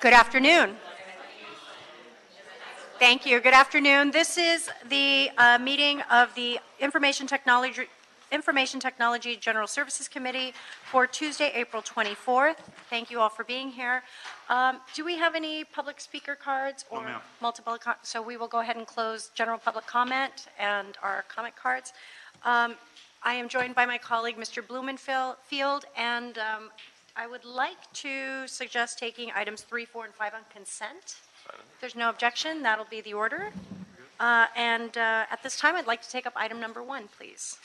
Good afternoon. Thank you. Good afternoon. This is the meeting of the Information Technology General Services Committee for Tuesday, April 24th. Thank you all for being here. Do we have any public speaker cards or multiple? So we will go ahead and close general public comment and our comment cards. I am joined by my colleague, Mr. Blumenfield, and I would like to suggest taking items 3, 4, and 5 on consent. If there's no objection, that'll be the order. At this time, I'd like to take up item number 1, please.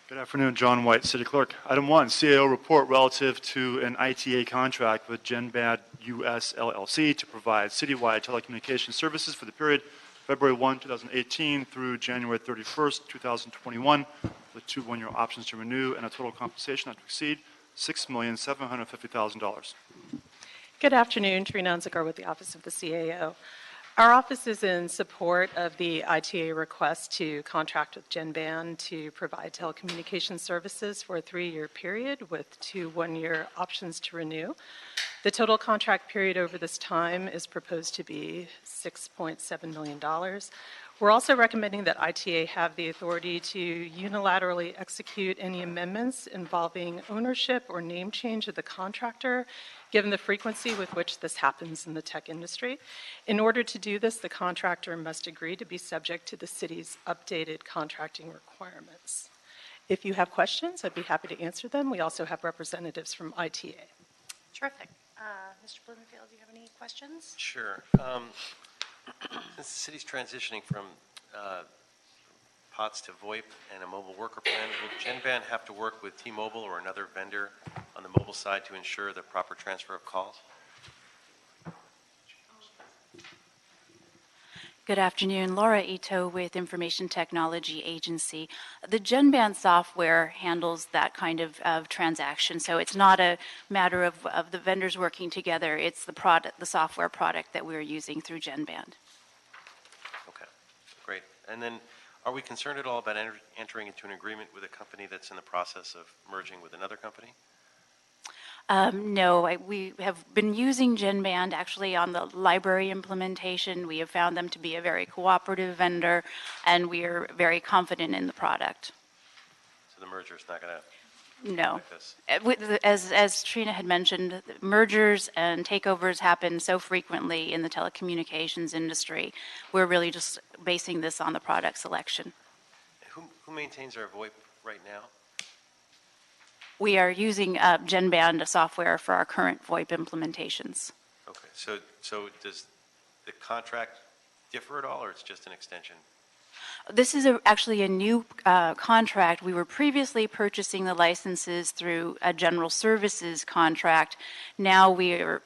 Good afternoon, John White, City Clerk. Item 1, CAO report relative to an ITA contract with GenBad US LLC to provide citywide telecommunications services for the period February 1, 2018 through January 31st, 2021, with 2 one-year options to renew and a total compensation not to exceed $6,750,000. Good afternoon, Trina Unziker with the Office of the CAO. Our office is in support of the ITA request to contract with GenBand to provide telecommunications services for a 3-year period with 2 one-year options to renew. The total contract period over this time is proposed to be $6.7 million. We're also recommending that ITA have the authority to unilaterally execute any amendments involving ownership or name change of the contractor, given the frequency with which this happens in the tech industry. In order to do this, the contractor must agree to be subject to the city's updated contracting requirements. If you have questions, I'd be happy to answer them. We also have representatives from ITA. Terrific. Mr. Blumenfield, do you have any questions? Sure. Since the city's transitioning from POTS to VoIP and a mobile worker plan, will GenBand have to work with T-Mobile or another vendor on the mobile side to ensure the proper transfer of calls? Good afternoon. Laura Ito with Information Technology Agency. The GenBand software handles that kind of transaction, so it's not a matter of the vendors working together. It's the software product that we're using through GenBand. Okay, great. And then, are we concerned at all about entering into an agreement with a company that's in the process of merging with another company? No, we have been using GenBand actually on the library implementation. We have found them to be a very cooperative vendor, and we are very confident in the product. So the merger is not going to no. Like this? As Trina had mentioned, mergers and takeovers happen so frequently in the telecommunications industry. We're really just basing this on the product selection. Who maintains our VoIP right now? We are using GenBand software for our current VoIP implementations. Okay, so does the contract differ at all, or it's just an extension? This is actually a new contract. We were previously purchasing the licenses through a general services contract. Now we are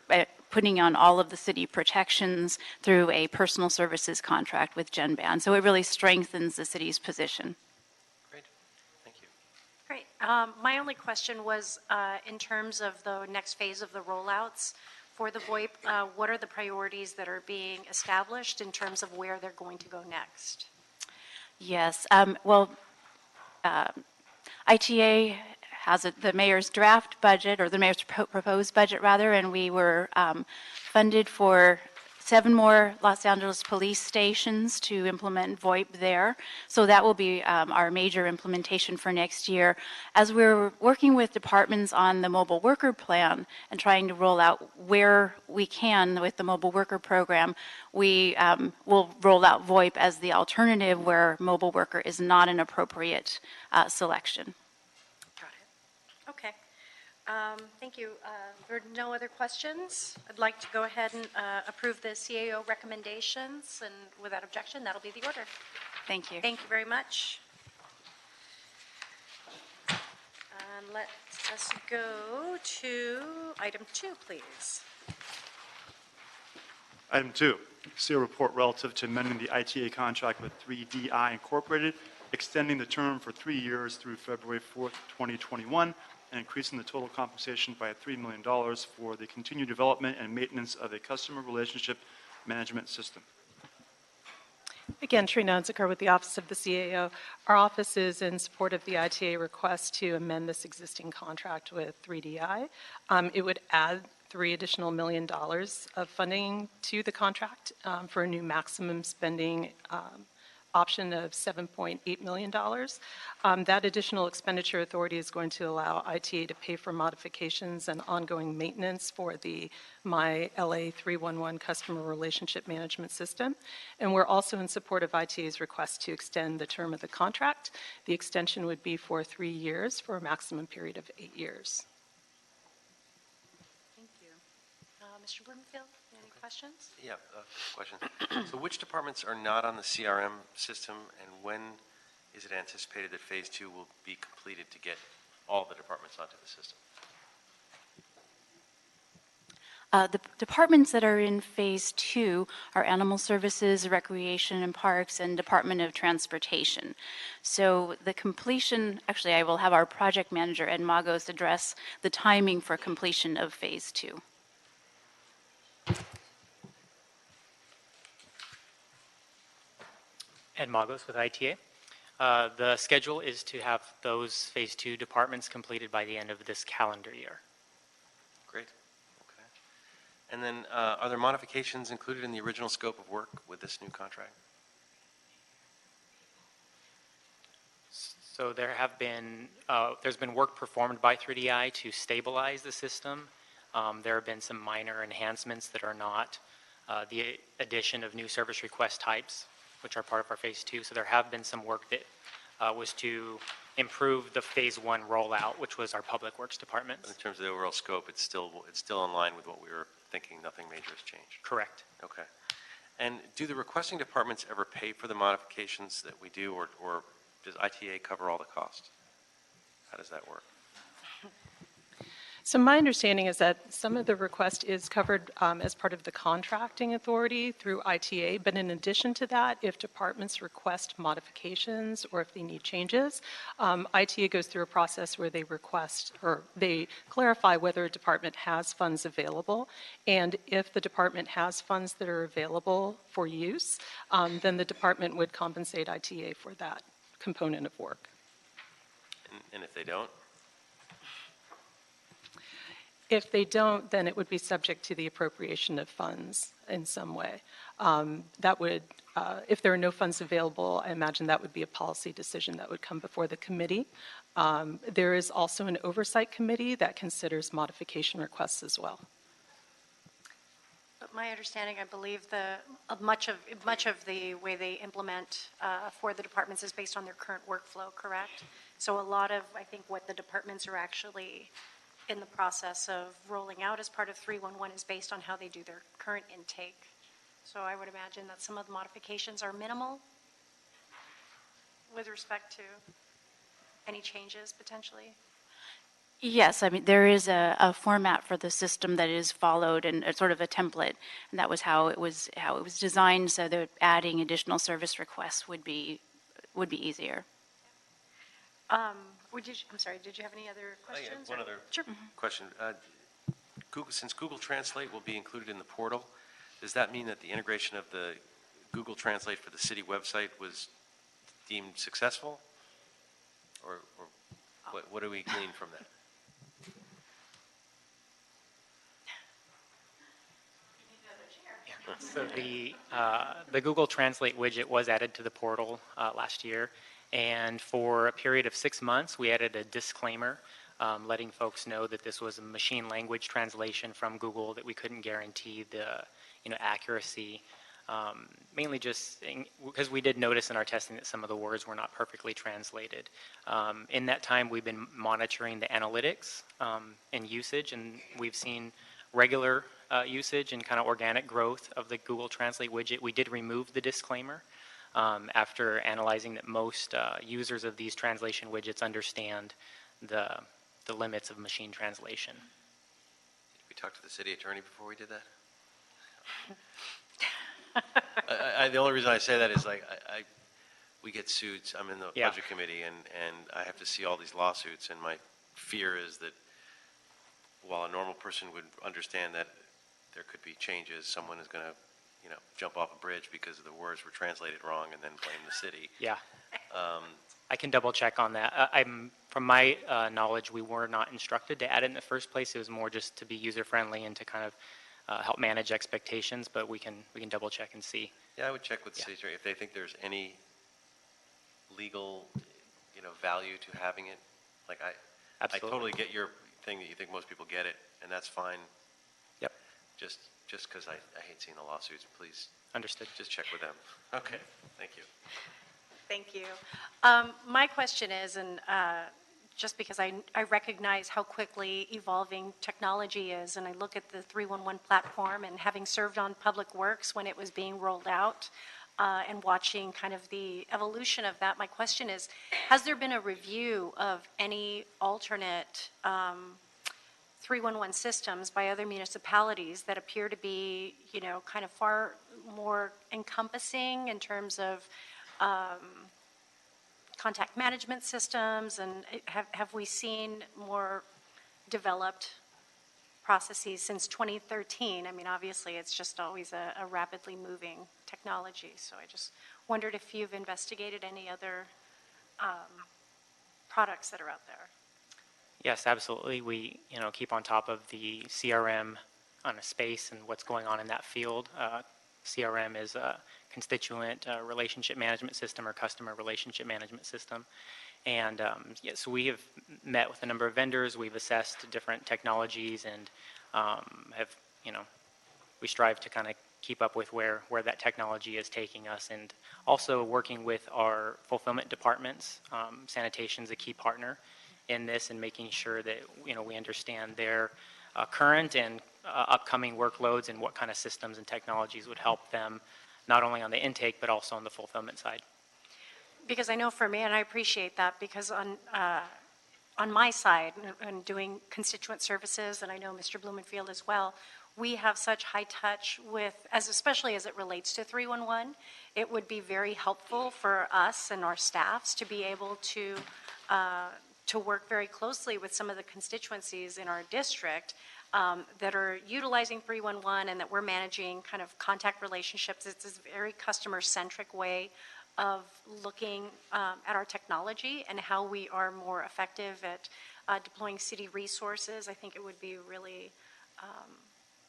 putting on all of the city protections through a personal services contract with GenBand. So it really strengthens the city's position. Great. My only question was in terms of the next phase of the rollouts for the VoIP, what are the priorities that are being established in terms of where they're going to go next? Yes. ITA has the mayor's draft budget, or the mayor's proposed budget, rather, and we were funded for 7 more Los Angeles police stations to implement VoIP there. So that will be our major implementation for next year. As we're working with departments on the mobile worker plan and trying to roll out where we can with the mobile worker program, we will roll out VoIP as the alternative where mobile worker is not an appropriate selection. Got it. Okay. Thank you. There are no other questions. I'd like to go ahead and approve the CAO recommendations, and without objection, that'll be the order. Thank you. Thank you very much. Let us go to item 2, please. Item 2, CAO report relative to amending the ITA contract with 3DI Incorporated, extending the term for 3 years through February 4th, 2021, and increasing the total compensation by $3 million for the continued development and maintenance of a customer relationship management system. Again, Trina Unziker with the Office of the CAO. Our office is in support of the ITA request to amend this existing contract with 3DI. It would add $3 additional million of funding to the contract for a new maximum spending option of $7.8 million. That additional expenditure authority is going to allow ITA to pay for modifications and ongoing maintenance for the My LA 311 customer relationship management system. And we're also in support of ITA's request to extend the term of the contract. The extension would be for 3 years for a maximum period of 8 years. Thank you. Mr. Bloomfield, any questions? Yeah, question. So which departments are not on the CRM system, and when is it anticipated that Phase 2 will be completed to get all the departments onto the system? The departments that are in Phase 2 are Animal Services, Recreation and Parks, and Department of Transportation. So the completion, actually, I will have our project manager, Ed Magos, address the timing for completion of Phase 2. Ed Magos with ITA. The schedule is to have those Phase 2 departments completed by the end of this calendar year. Great. Okay. And then are there modifications included in the original scope of work with this new contract? So there have been, there's been work performed by 3DI to stabilize the system. There have been some minor enhancements that are not the addition of new service request types, which are part of our Phase 2. So there have been some work that was to improve the Phase 1 rollout, which was our Public Works Department. In terms of the overall scope, it's still in line with what we were thinking. Nothing major has changed. Correct. Okay. And do the requesting departments ever pay for the modifications that we do, or does ITA cover all the costs? How does that work? So my understanding is that some of the request is covered as part of the contracting authority through ITA, but in addition to that, if departments request modifications or if they need changes, ITA goes through a process where they request or they clarify whether a department has funds available, and if the department has funds that are available for use, then the department would compensate ITA for that component of work. And if they don't? If they don't, then it would be subject to the appropriation of funds in some way. That would, if there are no funds available, I imagine that would be a policy decision that would come before the committee. There is also an Oversight Committee that considers modification requests as well. But my understanding, I believe much of the way they implement for the departments is based on their current workflow, correct? So a lot of, I think, what the departments are actually in the process of rolling out as part of 311 is based on how they do their current intake. So I would imagine that some of the modifications are minimal with respect to any changes potentially. Yes, I mean, there is a format for the system that is followed and a sort of a template, and that was how it was designed so that adding additional service requests would be easier. I'm sorry, did you have any other questions? One other Sure. question. Since Google Translate will be included in the portal, does that mean that the integration of the Google Translate for the city website was deemed successful? Or what do we glean from that? So the Google Translate widget was added to the portal last year, and for a period of 6 months, we added a disclaimer letting folks know that this was a machine language translation from Google, that we couldn't guarantee the accuracy. Mainly just because we did notice in our testing that some of the words were not perfectly translated. In that time, we've been monitoring the analytics and usage, and we've seen regular usage and kind of organic growth of the Google Translate widget. We did remove the disclaimer after analyzing that most users of these translation widgets understand the limits of machine translation. Did we talk to the city attorney before we did that? The only reason I say that is we get suits. I'm in the budget committee, and I have to see all these lawsuits, and my fear is that while a normal person would understand that there could be changes, someone is going to jump off a bridge because the words were translated wrong and then blame the city. Yeah. I can double check on that. From my knowledge, we were not instructed to add it in the first place. It was more just to be user-friendly and to kind of help manage expectations, but we can double check and see. Yeah, I would check with the city attorney if they think there's any legal, value to having it. Like I Absolutely. totally get your thing that you think most people get it, and that's fine. Yep, Just because I hate seeing the lawsuits, please understood. just check with them. Okay, thank you. Thank you. My question is, and just because I recognize how quickly evolving technology is, and I look at the 311 platform and having served on Public Works when it was being rolled out and watching kind of the evolution of that, my question is, has there been a review of any alternate 311 systems by other municipalities that appear to be, kind of far more encompassing in terms of contact management systems, and have we seen more developed processes since 2013? I mean, obviously, it's just always a rapidly moving technology, so I just wondered if you've investigated any other products that are out there. Yes, absolutely. We, keep on top of the CRM on a space and what's going on in that field. CRM is a constituent relationship management system or customer relationship management system. And so we have met with a number of vendors. We've assessed different technologies and we strive to kind of keep up with where that technology is taking us, and also working with our fulfillment departments. Sanitation is a key partner in this, and making sure that we understand their current and upcoming workloads and what kind of systems and technologies would help them, not only on the intake but also on the fulfillment side. Because I know for me, and I appreciate that, because on my side, and doing constituent services, and I know Mr. Blumenfield as well, we have such high touch with, especially as it relates to 311, it would be very helpful for us and our staffs to be able to work very closely with some of the constituencies in our district that are utilizing 311 and that we're managing kind of contact relationships. It's a very customer-centric way of looking at our technology and how we are more effective at deploying city resources. I think it would be really,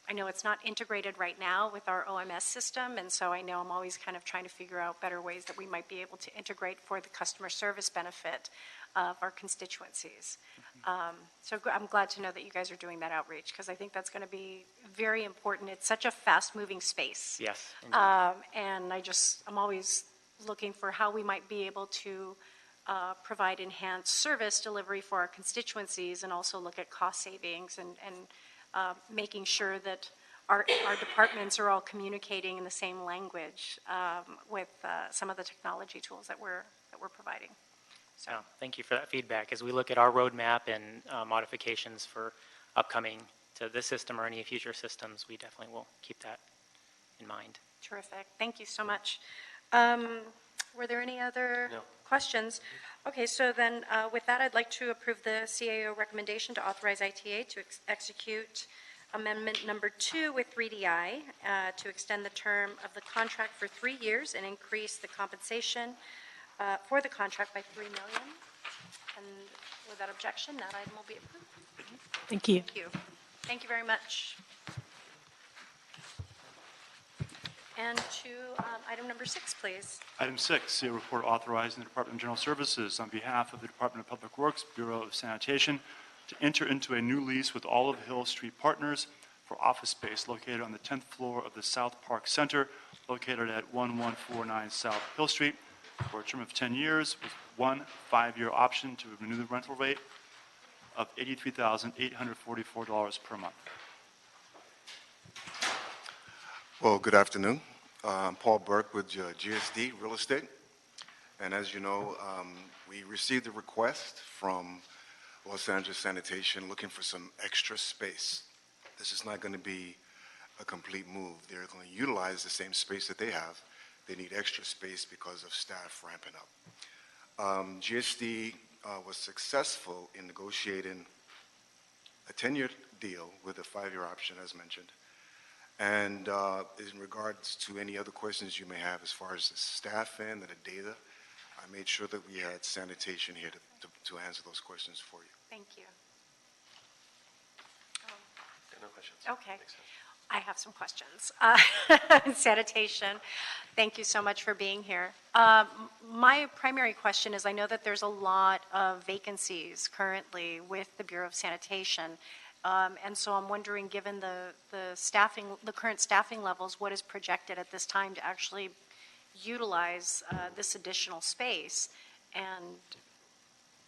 I know it's not integrated right now with our OMS system, and so I know I'm always kind of trying to figure out better ways that we might be able to integrate for the customer service benefit of our constituencies. So I'm glad to know that you guys are doing that outreach, because I think that's going to be very important. It's such a fast-moving space. Yes. And I'm always looking for how we might be able to provide enhanced service delivery for our constituencies, and also look at cost savings and making sure that our departments are all communicating in the same language with some of the technology tools that we're providing. So. Oh, thank you for that feedback. As we look at our roadmap and modifications for upcoming to this system or any future systems, we definitely will keep that in mind. Terrific. Thank you so much. Were there any other questions? Okay, so then with that, I'd like to approve the CAO recommendation to authorize ITA to execute amendment number 2 with 3DI to extend the term of the contract for 3 years and increase the compensation for the contract by $3 million. And without objection, that item will be approved. Thank you. Thank you. Thank you very much. And to item number 6, please. Item 6, a report authorizing the Department of General Services on behalf of the Department of Public Works, Bureau of Sanitation, to enter into a new lease with Olive Hill Street Partners for office space located on the 10th floor of the South Park Center, located at 1149 South Hill Street, for a term of 10 years with 1 5-year option to renew the rental rate of $83,844 per month. Well, good afternoon. I'm Paul Burke with GSD Real Estate. And as you know, we received a request from Los Angeles Sanitation looking for some extra space. This is not going to be a complete move. They're going to utilize the same space that they have. They need extra space because of staff ramping up. GSD was successful in negotiating a 10-year deal with a 5-year option, as mentioned. And in regards to any other questions you may have as far as the staff and the data, I made sure that we had sanitation here to answer those questions for you. Thank you. No questions. Okay. Makes sense. I have some questions. Sanitation, thank you so much for being here. My primary question is, I know that there's a lot of vacancies currently with the Bureau of Sanitation. And so I'm wondering, given the staffing, the current staffing levels, what is projected at this time to actually utilize this additional space and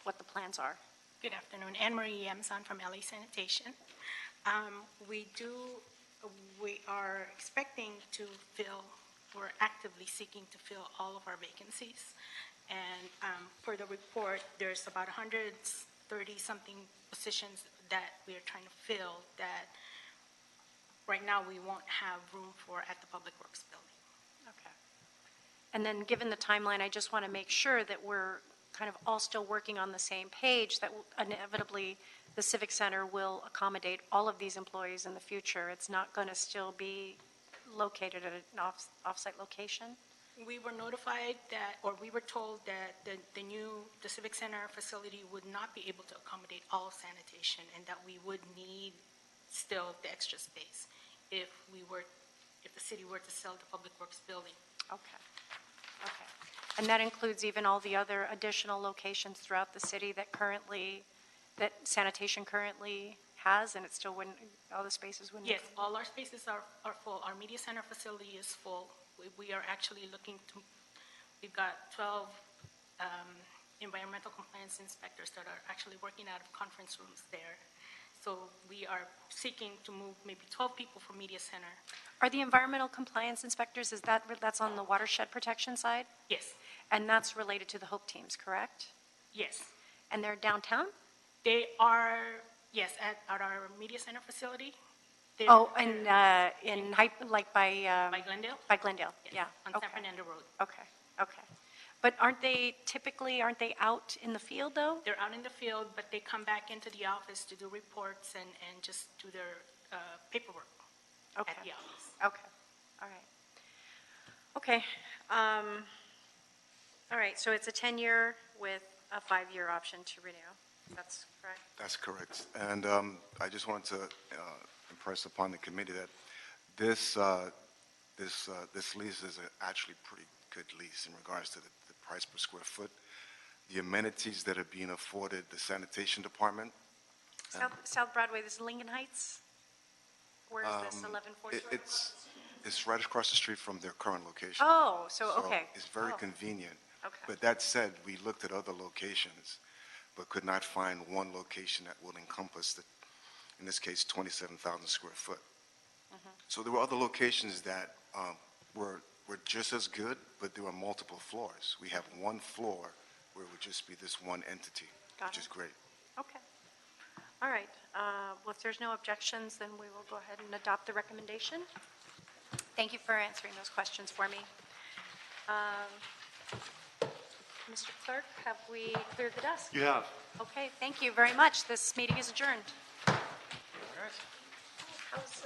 what the plans are? Good afternoon. Anne Marie Amazon from LA Sanitation. We are expecting to fill, we're actively seeking to fill all of our vacancies. And for the report, there's about 130-something positions that we are trying to fill that right now we won't have room for at the Public Works building. Okay. And then, given the timeline, I just want to make sure that we're kind of all still working on the same page, that inevitably the Civic Center will accommodate all of these employees in the future. It's not going to still be located at an off-site location? We were notified that, or we were told that the Civic Center facility would not be able to accommodate all of sanitation, and that we would need still the extra space if the city were to sell the Public Works building. Okay. Okay. And that includes even all the other additional locations throughout the city that sanitation currently has, and it still wouldn't, all the spaces wouldn't? Yes, all our spaces are full. Our media center facility is full. We are actually we've got 12 environmental compliance inspectors that are actually working out of conference rooms there. So we are seeking to move maybe 12 people from media center. Are the environmental compliance inspectors, that's on the watershed protection side? Yes, And that's related to the HOPE teams, correct? yes. And they're downtown? They are, yes, at our media center facility. They're- Oh, they're like by... By Glendale? By Glendale, Yes, yeah. on Okay. San Fernando Road. Okay, okay. But aren't they out in the field, though? They're out in the field, but they come back into the office to do reports and just do their paperwork at Okay. the office. Okay, all right. Okay, all right, so it's a 10-year with a 5-year option to renew. That's correct? That's correct. And I just wanted to impress upon the committee that this lease is actually a pretty good lease in regards to the price per square foot. The amenities that are being afforded the sanitation department. South Broadway, this is Lincoln Heights? Where is this, 1140? It's right across the street from their current location. Oh, so, okay. It's very Oh, convenient. Okay. But that said, we looked at other locations, but could not find one location that will encompass, in this case, 27,000 square foot. Mm-hmm. So there were other locations that were just as good, but there were multiple floors. We have one floor where it would just be this one entity, Got which it. is great. Okay. All right. Well, if there's no objections, then we will go ahead and adopt the recommendation. Thank you for answering those questions for me. Mr. Clerk, have we cleared the desk? You have. Okay, thank you very much. This meeting is adjourned. How's